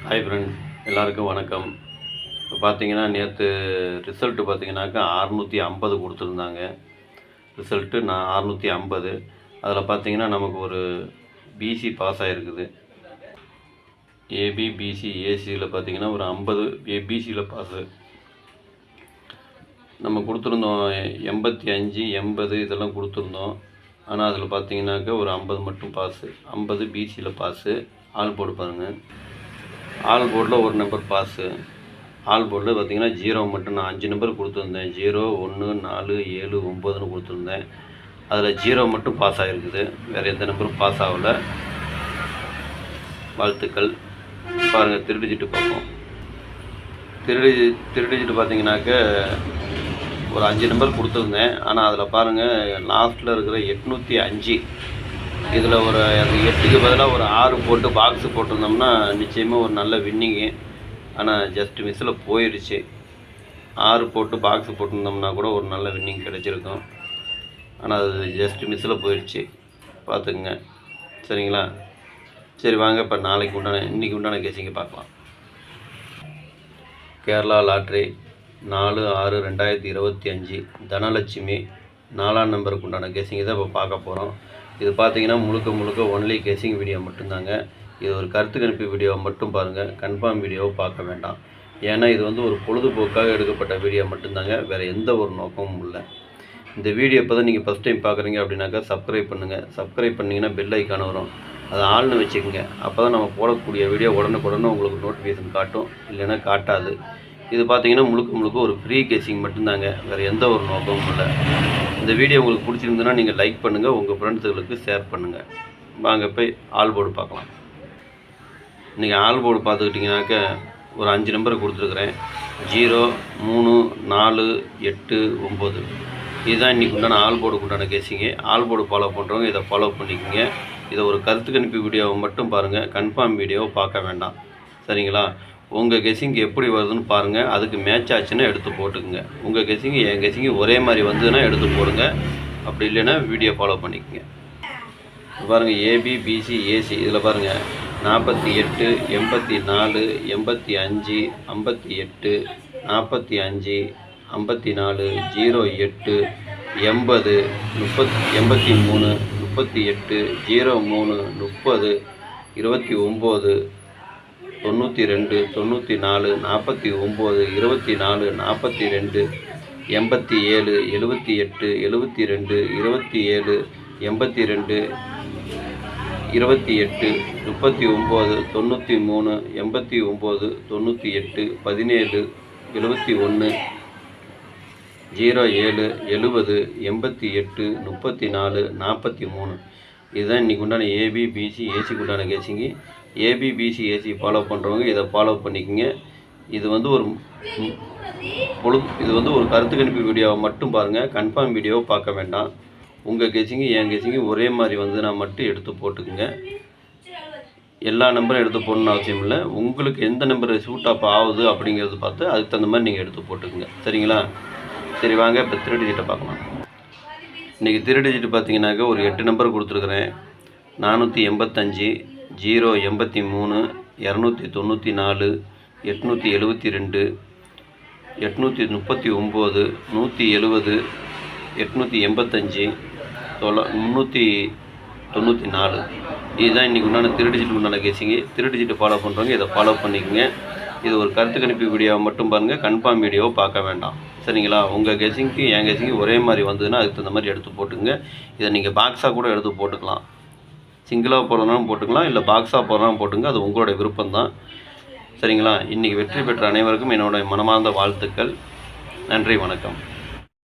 Hi friend, எல்லாருக்கும் வணக்கம். இப்போ பார்த்தீங்கன்னா நேற்று ரிசல்ட்டு பார்த்தீங்கன்னாக்கா 650 கொடுத்துருந்தாங்க. ரிசல்ட்டு நான் 650. அதில் பார்த்தீங்கன்னா நமக்கு ஒரு பிசி பாஸ் ஆகிருக்குது. ஏபி பிசி ஏசியில் பார்த்தீங்கன்னா ஒரு 50 பிசியில் பாஸு. நம்ம கொடுத்துருந்தோம் 85 80 இதெல்லாம் கொடுத்துருந்தோம். ஆனால் அதில் பார்த்தீங்கன்னாக்கா ஒரு 50 மட்டும் பாஸு. 50 பிசியில் பாஸு. ஆல் போர்டு பாருங்கள். ஆல் போர்டில் ஒரு நம்பர் பாஸு. ஆல் போர்டில் பார்த்தீங்கன்னா 0 மட்டும் நான் 5 நம்பர் கொடுத்துருந்தேன். 0 1 4 7 9ன்னு கொடுத்துருந்தேன். அதில் 0 மட்டும் பாஸ் ஆகிருக்குது. வேறு எந்த நம்பரும் பாஸ் ஆகலை. வாழ்த்துக்கள். பாருங்கள், திருடிஜிட்டு பார்ப்போம். திருடிஜிட்டு பார்த்தீங்கன்னாக்க ஒரு 5 நம்பர் கொடுத்துருந்தேன். ஆனால் அதில் பாருங்கள், லாஸ்ட்டில் இருக்கிற 805 இதில் ஒரு 8க்கு பதிலாக ஒரு 6 போட்டு பாக்ஸு போட்டிருந்தோம்னா நிச்சயமாக ஒரு நல்ல வின்னிங்கு. ஆனால் ஜஸ்ட் மிஸ்ஸில் போயிடுச்சு. 6 போட்டு பாக்ஸு போட்டிருந்தோம்னா கூட ஒரு நல்ல வின்னிங் கிடச்சிருக்கும். ஆனால் அது ஜஸ்ட் மிஸ்ஸில் போயிடுச்சு. பார்த்துக்குங்க, சரிங்களா? சரி வாங்க, இப்போ இன்றைக்கி உண்டான கேசிங்க பார்க்கலாம். கேரளா லாட்ரி 4/6/2025 தனலட்சுமி 4ஆம் நம்பருக்கு உண்டான கேசிங்க தான் இப்போ பார்க்க போகிறோம். இது பார்த்தீங்கன்னா முழுக்க ஒன்லி கேசிங் வீடியோ மட்டும்தாங்க. இது ஒரு கருத்து கணிப்பு வீடியோவை மட்டும் பாருங்கள், கன்ஃபார்ம் வீடியோவை பார்க்க வேண்டாம். ஏன்னா இது வந்து ஒரு பொழுதுபோக்காக எடுக்கப்பட்ட வீடியோ மட்டும்தாங்க, வேறு எந்த ஒரு நோக்கமும் இல்லை. இந்த வீடியோ இப்போ தான் நீங்கள் ஃபஸ்ட் டைம் பார்க்குறீங்க அப்படின்னாக்கா சப்ஸ்கிரைப் பண்ணுங்கள். சப்ஸ்கிரைப் பண்ணிங்கன்னா பெல் ஐக்கான வரும், அதை ஆள்னு வச்சுக்கோங்க. அப்போ தான் நம்ம போடக்கூடிய வீடியோ உடனுக்குடனே உங்களுக்கு நோட்டிஃபிகேஷன் காட்டும், இல்லைன்னா காட்டாது. இது பார்த்தீங்கன்னா முழுக்க ஒரு ஃப்ரீ கேசிங் மட்டும்தாங்க, வேறு எந்த ஒரு நோக்கமும் இல்லை. இந்த வீடியோ உங்களுக்கு பிடிச்சிருந்துன்னா நீங்கள் லைக் பண்ணுங்கள், உங்கள் ஃப்ரெண்ட்ஸுகளுக்கு ஷேர் பண்ணுங்கள். வாங்க போய் ஆல் போர்டு பார்க்கலாம். இன்றைக்கி ஆல் போர்டு பார்த்துக்கிட்டிங்கனாக்க ஒரு 5 நம்பர் கொடுத்துருக்குறேன். 0 3 4 8 9. இதுதான் இன்றைக்கி உண்டான ஆல் போர்டுக்கு உண்டான கேசிங்க. ஆல் போர்டு ஃபாலோ பண்ணுறவங்க இதை ஃபாலோ பண்ணிக்கோங்க. இதை ஒரு கருத்து கணிப்பு வீடியோவை மட்டும் பாருங்கள், கன்ஃபார்ம் வீடியோவை பார்க்க வேண்டாம், சரிங்களா? உங்கள் கெஸிங்கு எப்படி வருதுன்னு பாருங்கள். அதுக்கு மேட்ச் ஆச்சுன்னா எடுத்து போட்டுக்குங்க. உங்கள் கெஸிங்கு என் கெஸிங்கு ஒரே மாதிரி வந்ததுன்னா எடுத்து போடுங்க. அப்படி இல்லைன்னா வீடியோ ஃபாலோ பண்ணிக்கோங்க. பாருங்கள், ஏபி பிசி ஏசி இதில் பாருங்கள் 48 84 85 58 45 54 08 80 83 38 03 30 29 92 94 49 24 42 87 78 72 27 82 28 39 93 89 98 17 71 07 70 88 34 43. இதுதான் இன்றைக்கி உண்டான ஏபி பிசி ஏசிக்கு உண்டான கேசிங்கு. ஏபி பிசி ஏசி ஃபாலோ பண்ணுறவங்க இதை ஃபாலோ பண்ணிக்கோங்க. இது வந்து ஒரு கருத்து கணிப்பு வீடியோவை மட்டும் பாருங்கள், கன்ஃபார்ம் வீடியோவை பார்க்க வேண்டாம். உங்கள் கெஸிங்கு என் கெஸிங்கு ஒரே மாதிரி வந்துன்னா மட்டும் எடுத்து போட்டுக்குங்க. எல்லா நம்பரும் எடுத்து போடணும்னு அவசியம் இல்லை. உங்களுக்கு எந்த நம்பர் சூட் அப் ஆகுது அப்படிங்கிறது பார்த்து அதுக்கு தகுந்த மாதிரி நீங்கள் எடுத்து போட்டுக்குங்க, சரிங்களா? சரி வாங்க, இப்போ 3 டிஜிட்டை பார்க்கலாம். இன்றைக்கி 3 டிஜிட்டு பார்த்தீங்கன்னாக்கா ஒரு 8 நம்பர் கொடுத்துருக்குறேன். 485 0 83 294 872 839 170 885 394. இதுதான் இன்றைக்கி உண்டான 3 டிஜிட் உண்டான கேசிங்கு. 3 டிஜிட்டு ஃபாலோ பண்ணுறவங்க இதை ஃபாலோ பண்ணிக்கோங்க. இது ஒரு கருத்து கணிப்பு வீடியோவை மட்டும் பாருங்கள், கன்ஃபார்ம் வீடியோவை பார்க்க வேண்டாம், சரிங்களா? உங்கள் கெஸிங்க்கு என் கெஸிங்கு ஒரே மாதிரி வந்ததுன்னா அதுக்கு தகுந்த மாதிரி எடுத்து போட்டுங்க. இதை நீங்கள் பாக்ஸாக கூட எடுத்து போட்டுக்கலாம். சிங்கிளாக போடுறதுனாலும் போட்டுக்கலாம், இல்லை பாக்ஸாக போடுறதுனாலும் போட்டுங்க. அது உங்களுடைய விருப்பம்தான், சரிங்களா? இன்றைக்கி வெற்றி பெற்ற அனைவருக்கும் என்னுடைய மனமார்ந்த வாழ்த்துக்கள். நன்றி, வணக்கம்.